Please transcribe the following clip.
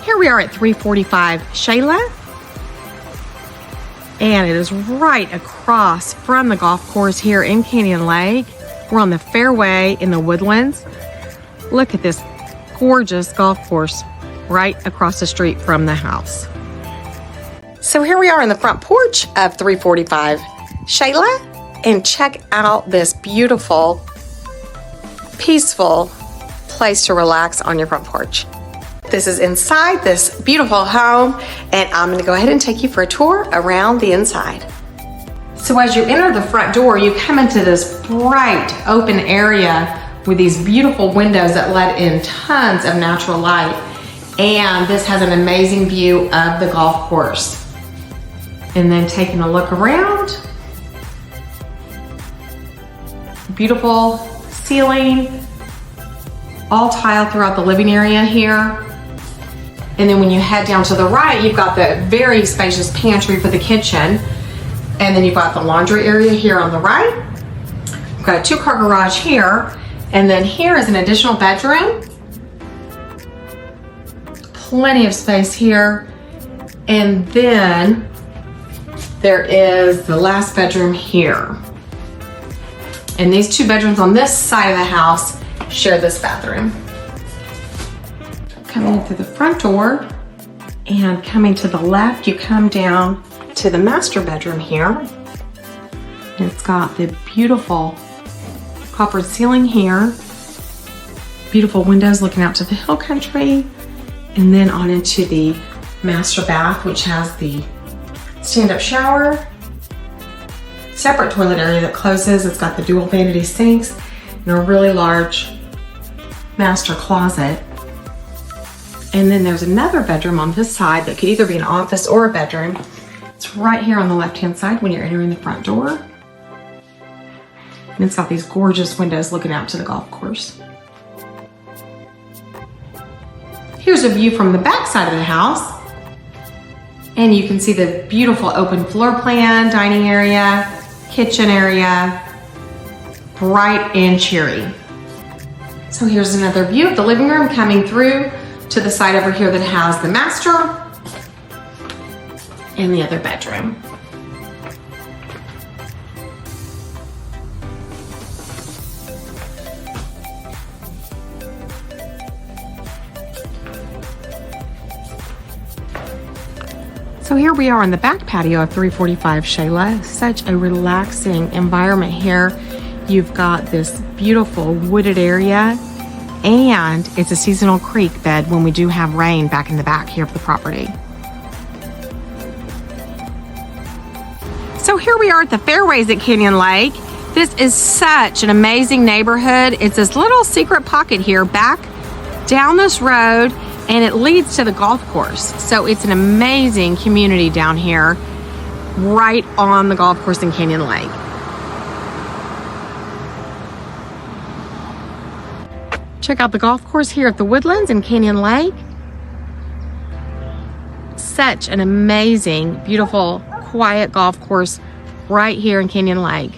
Here we are at 345 Shayla, and it is right across from the golf course here in Canyon Lake. We're on the fairway in the Woodlands. Look at this gorgeous golf course right across the street from the house. So here we are in the front porch of 345 Shayla, and check out this beautiful, peaceful place to relax on your front porch. This is inside this beautiful home, and I'm going to go ahead and take you for a tour around the inside. So as you enter the front door, you come into this bright open area with these beautiful windows that let in tons of natural light, and this has an amazing view of the golf course. And then taking a look around, beautiful ceiling, all tile throughout the living area here. And then when you head down to the right, you've got the very spacious pantry for the kitchen. And then you've got the laundry area here on the right. We've got a 2-car garage here. And then here is an additional bedroom. Plenty of space here. And then there is the last bedroom here. And these 2 bedrooms on this side of the house share this bathroom. Coming in through the front door and coming to the left, you come down to the master bedroom here. And it's got the beautiful copper ceiling here, beautiful windows looking out to the hill country, and then on into the master bath, which has the stand-up shower, separate toilet area that closes. It's got the dual vanity sinks and a really large master closet. And then there's another bedroom on this side that could either be an office or a bedroom. It's right here on the left-hand side when you're entering the front door. And it's got these gorgeous windows looking out to the golf course. Here's a view from the back side of the house. And you can see the beautiful open floor plan, dining area, kitchen area, bright and cheery. So here's another view of the living room coming through to the side over here that has the master and the other bedroom. So here we are on the back patio of 345 Shayla. Such a relaxing environment here. You've got this beautiful wooded area, and it's a seasonal creek bed when we do have rain back in the back here of the property. So here we are at the fairways at Canyon Lake. This is such an amazing neighborhood. It's this little secret pocket here back down this road, and it leads to the golf course. So it's an amazing community down here, right on the golf course in Canyon Lake. Check out the golf course here at the Woodlands in Canyon Lake. Such an amazing, beautiful, quiet golf course right here in Canyon Lake.